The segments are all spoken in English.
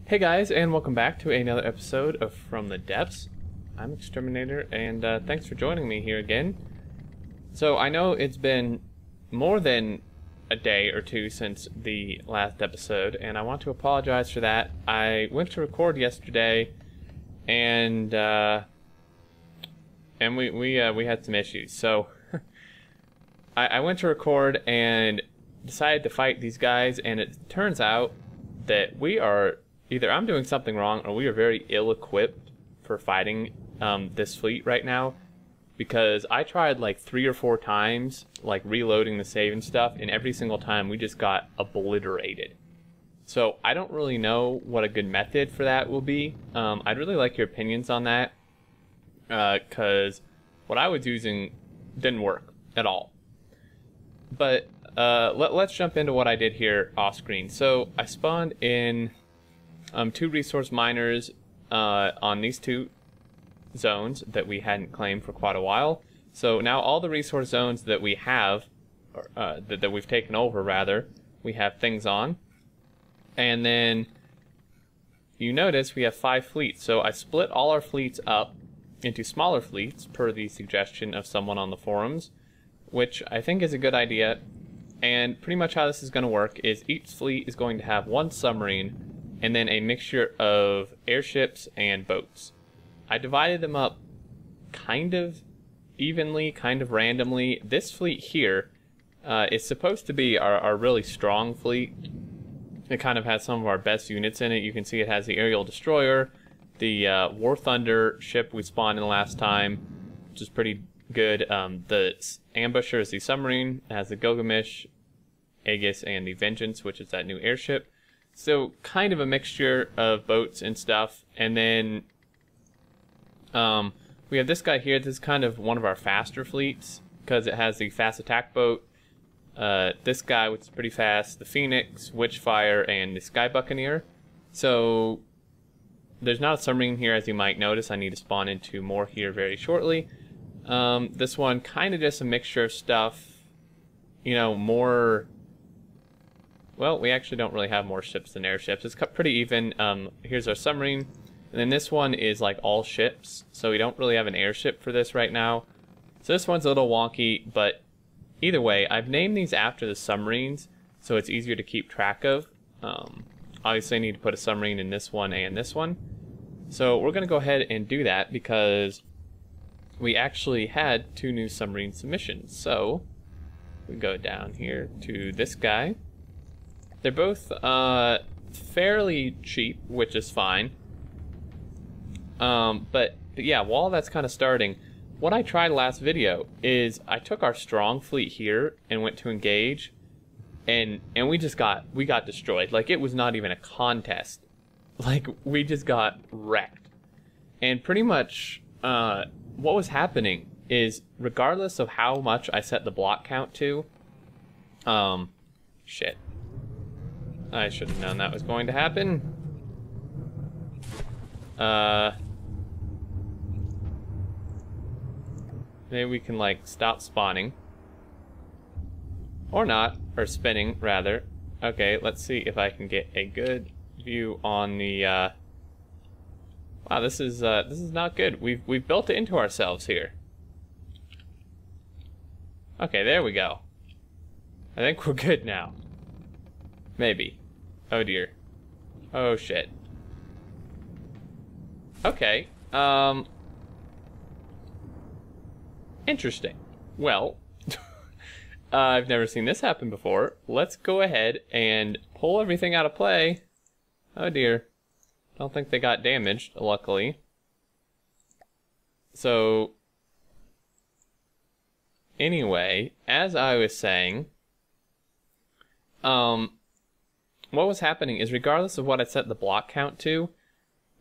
Hey guys, and welcome back to another episode of From the Depths. I'm Exterminator, and thanks for joining me here again. So I know it's been more than a day or two since the last episode, and I want to apologize for that. I went to record yesterday, and we had some issues. So I went to record and decided to fight these guys, and it turns out that we are either I'm doing something wrong or we are very ill-equipped for fighting this fleet right now, because I tried like 3 or 4 times, like reloading the save and stuff, and every single time we just got obliterated. So I don't really know what a good method for that will be. I'd really like your opinions on that, because what I was using didn't work at all. But let's jump into what I did here off screen. So I spawned in 2 resource miners on these 2 zones that we hadn't claimed for quite a while. So now all the resource zones that we have, that we've taken over rather, we have things on. And then you notice we have 5 fleets. So I split all our fleets up into smaller fleets per the suggestion of someone on the forums, which I think is a good idea. And pretty much how this is going to work is each fleet is going to have 1 submarine and then a mixture of airships and boats. I divided them up kind of evenly, kind of randomly. This fleet here is supposed to be our really strong fleet. It kind of has some of our best units in it. You can see it has the aerial destroyer, the War Thunder ship we spawned in last time, which is pretty good. The ambusher is the submarine. It has the Gilgamesh, Aegis, and the Vengeance, which is that new airship. So kind of a mixture of boats and stuff. And then we have this guy here. This is kind of one of our faster fleets because it has the fast attack boat. This guy, which is pretty fast, the Phoenix, Witchfire, and the Sky Buccaneer. So there's not a submarine here, as you might notice. I need to spawn into more here very shortly. This one kind of just a mixture of stuff. You know, more... Well, we actually don't really have more ships than airships. It's pretty even. Here's our submarine. And then this one is like all ships. So we don't really have an airship for this right now. So this one's a little wonky, but either way, I've named these after the submarines, so it's easier to keep track of. Obviously I need to put a submarine in this one and this one. So we're going to go ahead and do that because we actually had 2 new submarine submissions. So we go down here to this guy. They're both fairly cheap, which is fine. But yeah, while that's kind of starting, what I tried last video is I took our strong fleet here and went to engage, and we got destroyed. Like, it was not even a contest. Like, we just got wrecked. And pretty much what was happening is, regardless of how much I set the block count to, shit. I should have known that was going to happen. Maybe we can, like, stop spawning. Or not. Or spinning, rather. Okay, let's see if I can get a good view on the, Wow, this is not good. We've built it into ourselves here. Okay, there we go. I think we're good now. Maybe. Oh dear. Oh shit. Okay. Interesting. Well, I've never seen this happen before. Let's go ahead and pull everything out of play. Oh dear. Don't think they got damaged, luckily. So, anyway, as I was saying, what was happening is, regardless of what I set the block count to,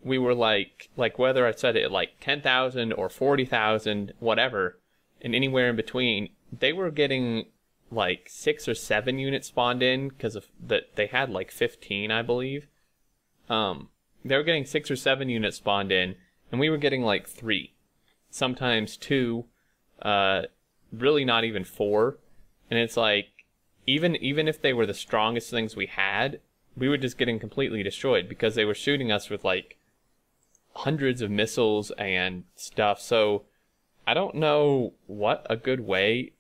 we were like whether I set it at like 10,000 or 40,000, whatever, and anywhere in between, they were getting like 6 or 7 units spawned in because of that. They had like 15, I believe. They were getting 6 or 7 units spawned in, and we were getting like 3, sometimes 2, really not even 4. And it's like, even if they were the strongest things we had, we were just getting completely destroyed because they were shooting us with like hundreds of missiles and stuff. So I don't know what a good way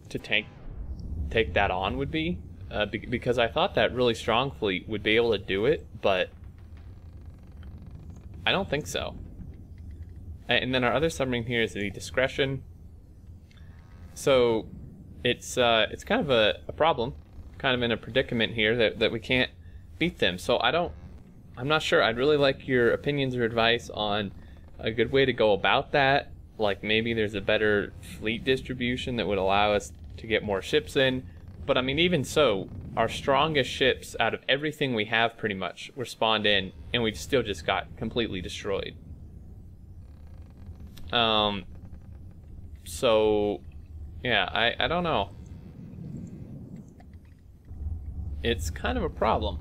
to take that on would be, because I thought that really strong fleet would be able to do it, but I don't think so. And then our other submarine here is the Discretion. So it's kind of a problem, kind of in a predicament here that we can't beat them. So I'm not sure. I'd really like your opinions or advice on a good way to go about that. Like maybe there's a better fleet distribution that would allow us to get more ships in. But I mean, even so, our strongest ships out of everything we have pretty much were spawned in, and we still just got completely destroyed. So yeah, I don't know. It's kind of a problem.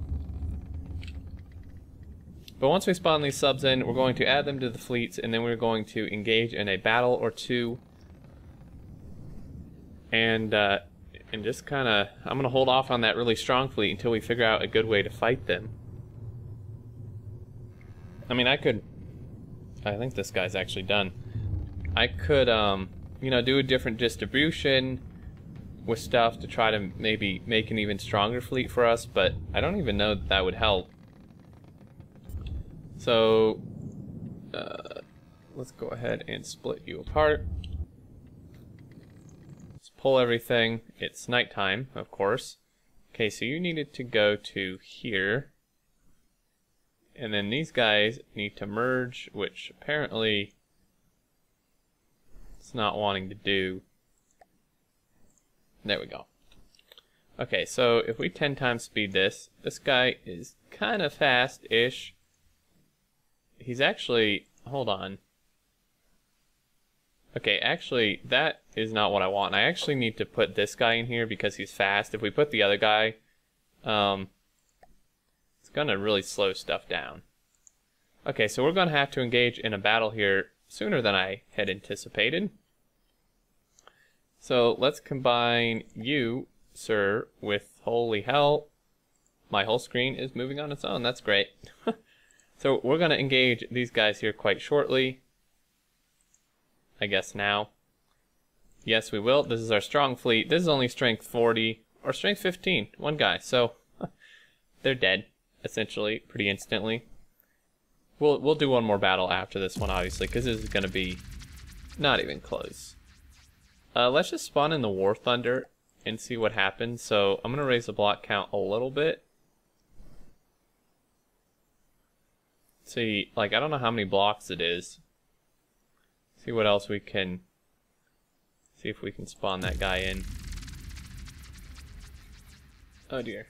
But once we spawn these subs in, we're going to add them to the fleets, and then we're going to engage in a battle or two. And just kind of, I'm going to hold off on that really strong fleet until we figure out a good way to fight them. I mean, I think this guy's actually done. I could, you know, do a different distribution with stuff to try to maybe make an even stronger fleet for us, but I don't even know that that would help. So, let's go ahead and split you apart. Let's pull everything. It's nighttime, of course. Okay, so you needed to go to here. And then these guys need to merge, which apparently it's not wanting to do. There we go. Okay, so if we 10 times speed this guy is kind of fast-ish. He's actually, hold on. Okay, actually, that is not what I want. I actually need to put this guy in here because he's fast. If we put the other guy, it's gonna really slow stuff down. Okay, so we're gonna have to engage in a battle here sooner than I had anticipated. So let's combine you, sir, with, holy hell, my whole screen is moving on its own. That's great. So we're going to engage these guys here quite shortly. I guess now. Yes, we will. This is our strong fleet. This is only strength 40 or strength 15. One guy. So they're dead, essentially, pretty instantly. We'll do one more battle after this one, obviously, because this is going to be not even close. Let's just spawn in the War Thunder and see what happens. So I'm going to raise the block count a little bit. See, like, I don't know how many blocks it is. See what else we can... See if we can spawn that guy in. Oh dear.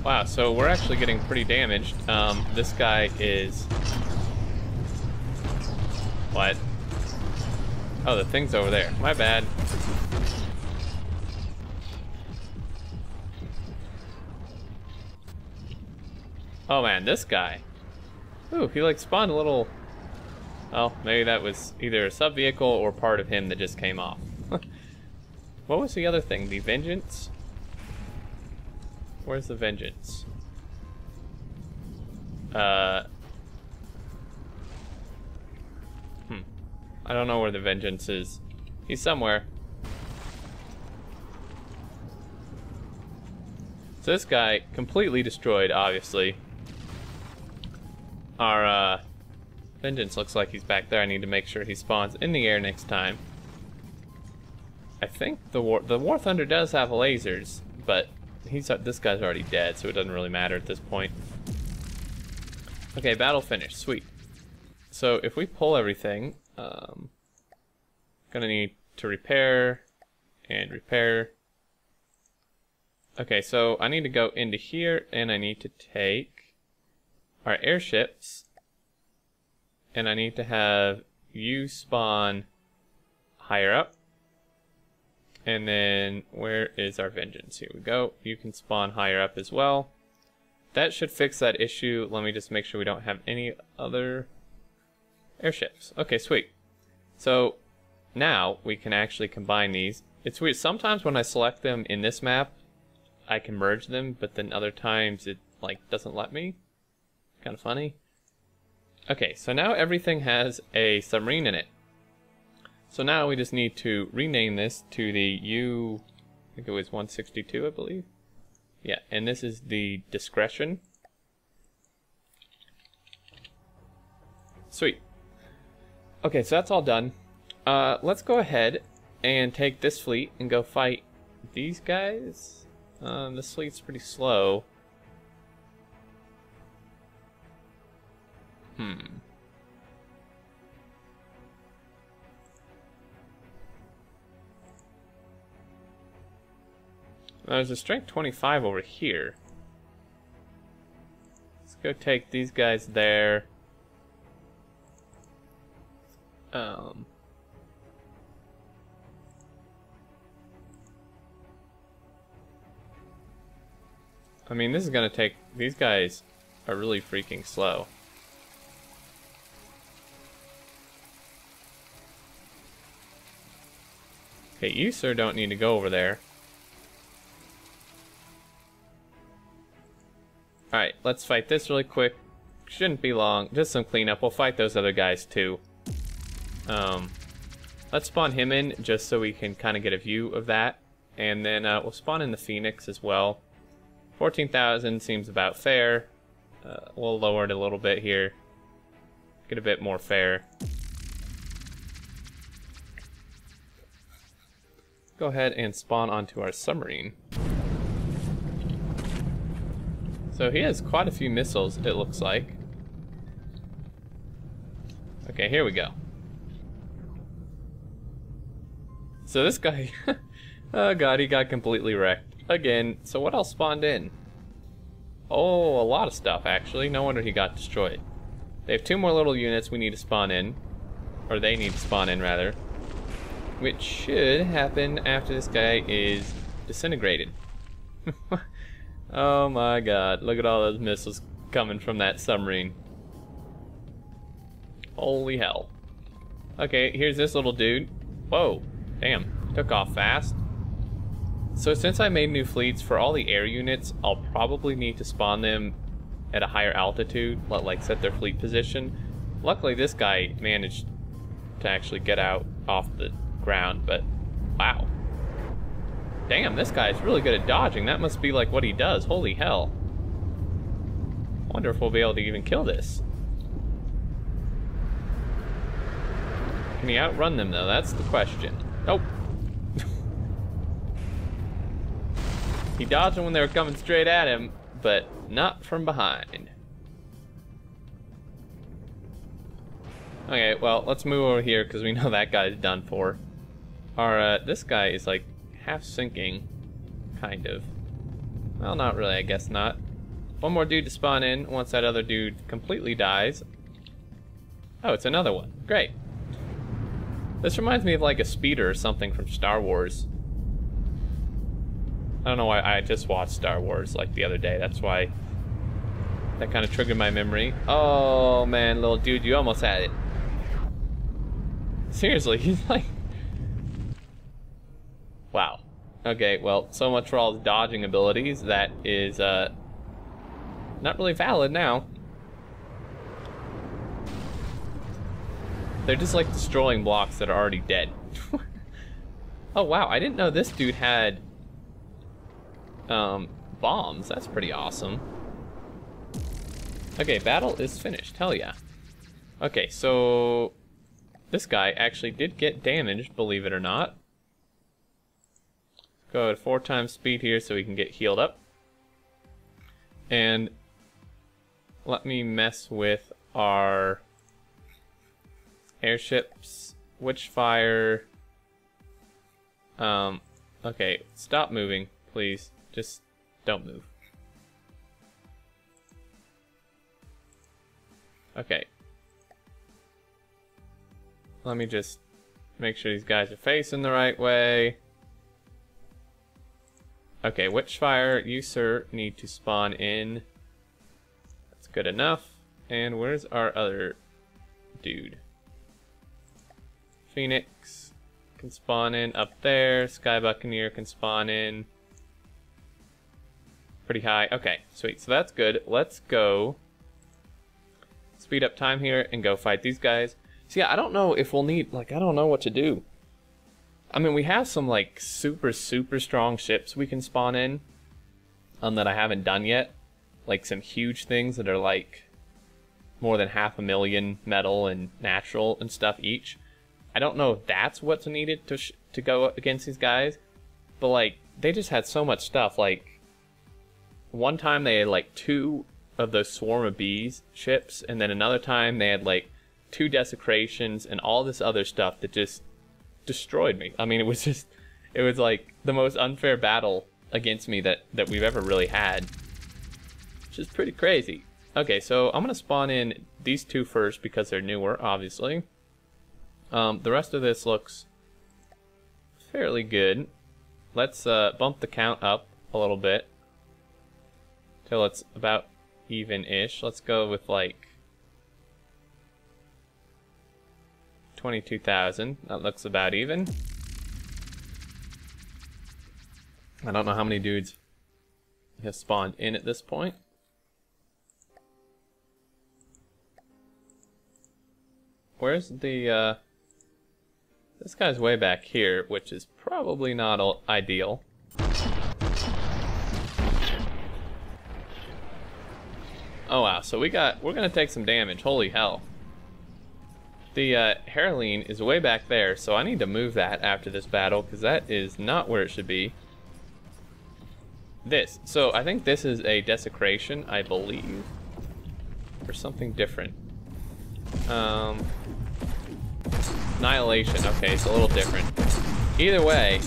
Wow, so we're actually getting pretty damaged. This guy is... What? Oh, the thing's over there. My bad. Oh man, this guy. Ooh, he like spawned a little... Oh, maybe that was either a sub-vehicle or part of him that just came off. What was the other thing? The Vengeance? Where's the Vengeance? I don't know where the Vengeance is. He's somewhere. So this guy completely destroyed, obviously. Our Vengeance looks like he's back there. I need to make sure he spawns in the air next time. I think the War Thunder does have lasers, but this guy's already dead, so it doesn't really matter at this point. Okay, battle finished. Sweet. So if we pull everything, gonna need to repair and repair. Okay, so I need to go into here and I need to take our airships and I need to have you spawn higher up. And then where is our Vengeance? Here we go. You can spawn higher up as well. That should fix that issue. Let me just make sure we don't have any other airships. Okay, sweet. So now we can actually combine these. It's weird. Sometimes when I select them in this map, I can merge them, but then other times it like doesn't let me. Kind of funny. Okay, so now everything has a submarine in it. So now we just need to rename this to the I think it was 162, I believe. Yeah, and this is the discretion. Sweet. Okay, so that's all done. Let's go ahead and take this fleet and go fight these guys. This fleet's pretty slow. There's a strength 25 over here. Let's go take these guys there. I mean, this is gonna take... These guys are really freaking slow. Okay, you, sir, don't need to go over there. Alright, let's fight this really quick. Shouldn't be long. Just some cleanup. We'll fight those other guys, too. Let's spawn him in, just so we can kind of get a view of that. And then we'll spawn in the Phoenix as well. 14,000 seems about fair. We'll lower it a little bit here. Get a bit more fair. Go ahead and spawn onto our submarine. So he has quite a few missiles, it looks like. Okay, here we go. So this guy... oh god, he got completely wrecked. Again, so what else spawned in? Oh, a lot of stuff, actually. No wonder he got destroyed. They have 2 more little units we need to spawn in. Or they need to spawn in, rather. Which should happen after this guy is disintegrated. Oh my god, look at all those missiles coming from that submarine. Holy hell. Okay, here's this little dude. Whoa, damn, took off fast. So since I made new fleets, for all the air units, I'll probably need to spawn them at a higher altitude, like set their fleet position. Luckily this guy managed to actually get out off the ground, but wow. Damn, this guy's really good at dodging. That must be like what he does. Holy hell. Wonder if we'll be able to even kill this. Can he outrun them though? That's the question. Nope. He dodged them when they were coming straight at him, but not from behind. Okay, well, let's move over here because we know that guy's done for. Our, this guy is like half sinking, kind of. Well, not really, I guess not. One more dude to spawn in once that other dude completely dies. Oh, it's another one. Great. This reminds me of like a speeder or something from Star Wars. I don't know why, I just watched Star Wars like the other day. That's why that kind of triggered my memory. Oh man, little dude, you almost had it. Seriously, he's like... Wow. Okay, well, so much for all his dodging abilities. That is, not really valid now. They're just like destroying blocks that are already dead. Oh wow, I didn't know this dude had bombs. That's pretty awesome. Okay, battle is finished. Hell yeah. Okay, so this guy actually did get damaged, believe it or not. Go at 4 times speed here so we can get healed up. And let me mess with our airships. Witchfire. Okay, stop moving, please. Just don't move. Okay. Let me just make sure these guys are facing the right way. Okay, Witchfire, you sir need to spawn in. That's good enough. And where's our other dude? Phoenix can spawn in up there. Sky Buccaneer can spawn in pretty high. Okay, sweet. So that's good. Let's go speed up time here and go fight these guys. So yeah, I don't know if we'll need, like, I don't know what to do. I mean, we have some, like, super strong ships we can spawn in that I haven't done yet. Like, some huge things that are, like, more than 500,000 metal and natural and stuff each. I don't know if that's what's needed to go against these guys. But, like, they just had so much stuff. Like, one time they had, like, 2 of those Swarm of Bees ships. And then another time they had, like, 2 desecrations and all this other stuff that just destroyed me. I mean, it was like the most unfair battle against me that we've ever really had, which is pretty crazy. Okay, so I'm gonna spawn in these 2 first because they're newer, obviously. The rest of this looks fairly good. Let's bump the count up a little bit till it's about even-ish. Let's go with like 22,000. That looks about even. I don't know how many dudes have spawned in at this point. Where's the, this guy's way back here, which is probably not ideal. Oh wow, so we're gonna take some damage, holy hell. The Heroline is way back there, so I need to move that after this battle, because that is not where it should be. This. So I think this is a desecration, I believe. Or something different. Annihilation. Okay, it's a little different. Either way,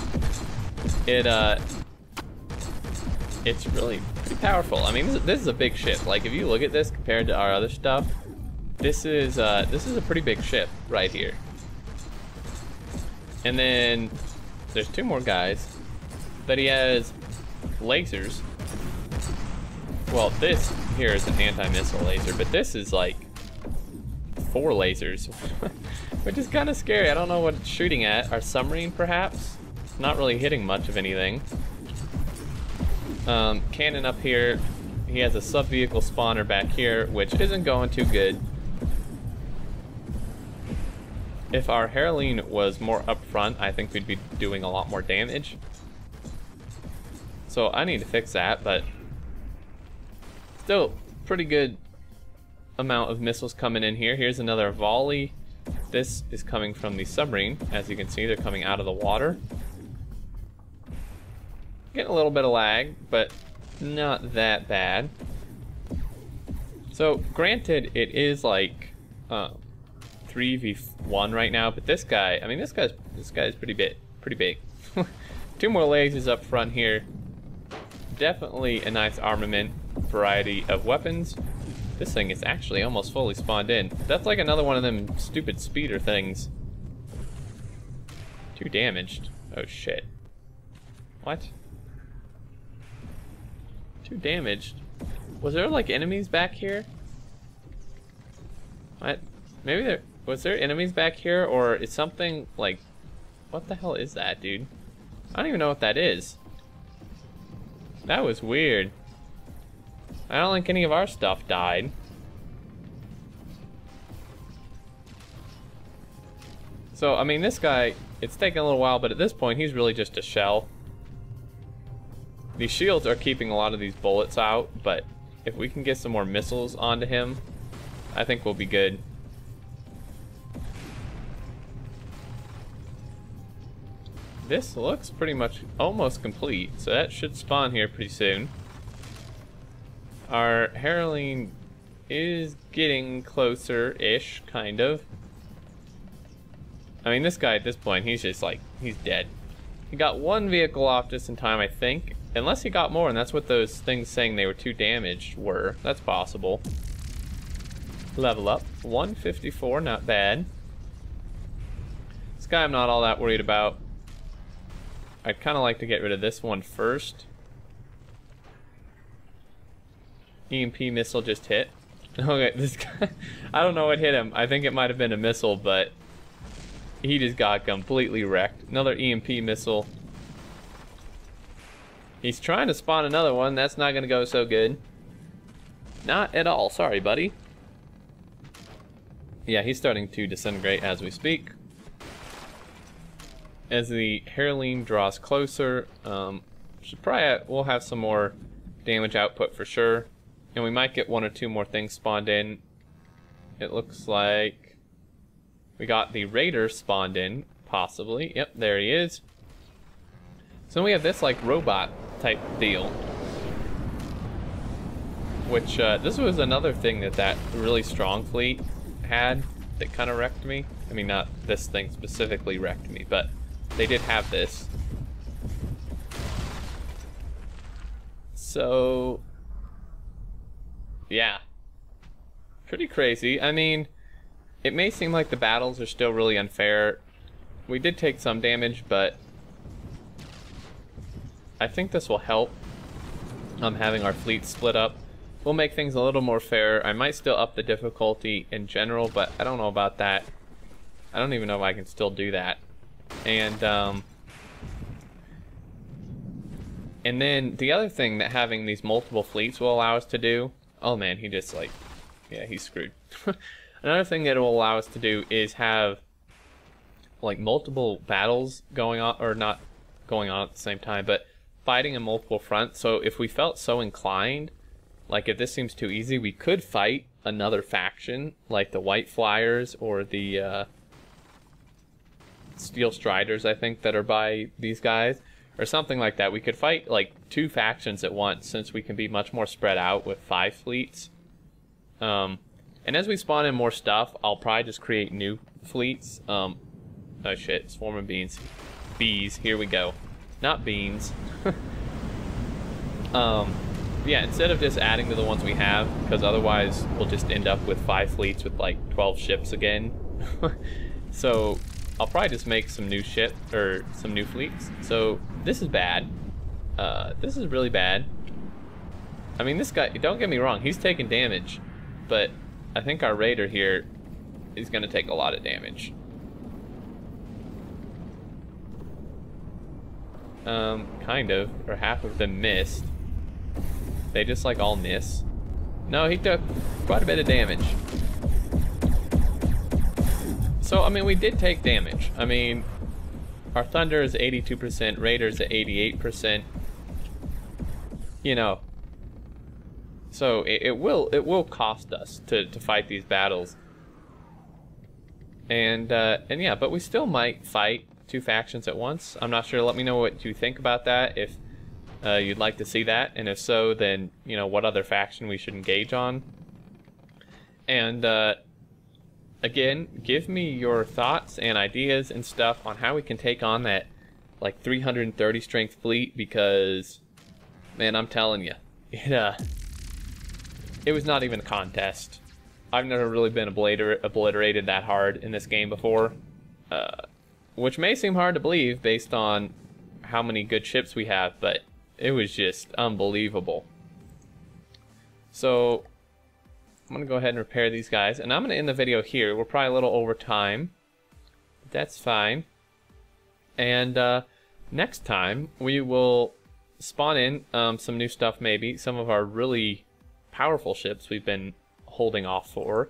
it's really pretty powerful. I mean, this is a big ship. Like, if you look at this compared to our other stuff, this is a pretty big ship right here. And then there's 2 more guys that he has lasers. Well, this here is an anti-missile laser, but this is like 4 lasers, which is kind of scary. I don't know what it's shooting at. Our submarine, perhaps? It's not really hitting much of anything. Cannon up here. He has a sub-vehicle spawner back here, which isn't going too good. If our Heroline was more up front, I think we'd be doing a lot more damage. So I need to fix that, but still pretty good amount of missiles coming in here. Here's another volley. This is coming from the submarine. As you can see, they're coming out of the water. Getting a little bit of lag, but not that bad. So granted, it is like 3v1 right now, but this guy, I mean, this guy's pretty big. 2 more lasers up front here. Definitely a nice armament variety of weapons. This thing is actually almost fully spawned in. That's like another one of them stupid speeder things. 2 damaged. Oh shit. What? 2 damaged? Was there like enemies back here? What? Maybe was there enemies back here, or is something like, what the hell is that, dude? I don't even know what that is. That was weird. I don't think any of our stuff died. So, I mean, this guy, it's taking a little while, but at this point, he's really just a shell. These shields are keeping a lot of these bullets out, but if we can get some more missiles onto him, I think we'll be good. This looks pretty much almost complete, so that should spawn here pretty soon. Our Heroline is getting closer-ish, kind of. I mean, this guy at this point, he's just like, he's dead. He got 1 vehicle off just in time, I think. Unless he got more, and that's what those things saying they were 2 damaged were. That's possible. Level up. 154, not bad. This guy I'm not all that worried about. I'd kind of like to get rid of this one first. EMP missile just hit. Okay, this guy, I don't know what hit him. I think it might have been a missile, but He just got completely wrecked. Another EMP missile. He's trying to spawn another one. That's not going to go so good. Not at all. Sorry, buddy. Yeah, he's starting to disintegrate as we speak. As the Heirloom draws closer, we'll have some more damage output for sure. And we might get one or two more things spawned in. It looks like we got the Raider spawned in, possibly. Yep, there he is. So we have this like robot type deal. Which, this was another thing that really strong fleet had that kind of wrecked me. I mean, not this thing specifically wrecked me, but they did have this. So, yeah. Pretty crazy. I mean, it may seem like the battles are still really unfair. We did take some damage, but I think this will help. Having our fleet split up will make things a little more fair. I might still up the difficulty in general, but I don't know about that. I don't even know if I can still do that. And then the other thing that having these multiple fleets will allow us to do... Oh man, he just like... Yeah, he's screwed. Another thing that it will allow us to do is have like multiple battles going on, or not going on at the same time, but fighting in multiple fronts. So if we felt so inclined, like if this seems too easy, we could fight another faction, like the White Flyers or the Steel Striders, I think, that are by these guys, or something like that. We could fight like two factions at once, since we can be much more spread out with 5 fleets. And as we spawn in more stuff, I'll probably just create new fleets. Oh shit, swarm of beans. Bees, here we go. Not beans. Yeah, instead of just adding to the ones we have, because otherwise we'll just end up with 5 fleets with like 12 ships again. So I'll probably just make some new some new fleets. So this is bad. This is really bad. I mean, this guy, don't get me wrong, he's taking damage, but I think our Raider here is going to take a lot of damage. Kind of, or half of them missed. They just like all miss. No, he took quite a bit of damage. So, I mean, we did take damage. I mean, our Thunder is 82%, Raiders at 88%. You know, so it will cost us to fight these battles. And yeah, but we still might fight 2 factions at once. I'm not sure. Let me know what you think about that, if you'd like to see that, and if so, then you know what other faction we should engage on. And again, give me your thoughts and ideas and stuff on how we can take on that like 330 strength fleet, because man, I'm telling you, it was not even a contest. I've never really been obliterated that hard in this game before, which may seem hard to believe based on how many good ships we have, but it was just unbelievable. So I'm gonna go ahead and repair these guys, and I'm gonna end the video here. We're probably a little over time. That's fine. And next time we will spawn in some new stuff, maybe some of our really powerful ships we've been holding off for,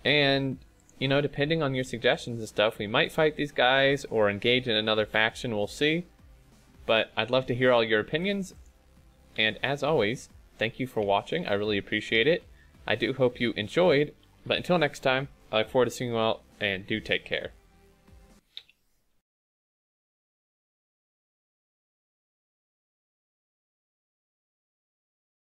and you know, depending on your suggestions and stuff, we might fight these guys or engage in another faction. We'll see, but I'd love to hear all your opinions. And as always, thank you for watching. I really appreciate it. I do hope you enjoyed, but until next time, I look forward to seeing you all, and do take care.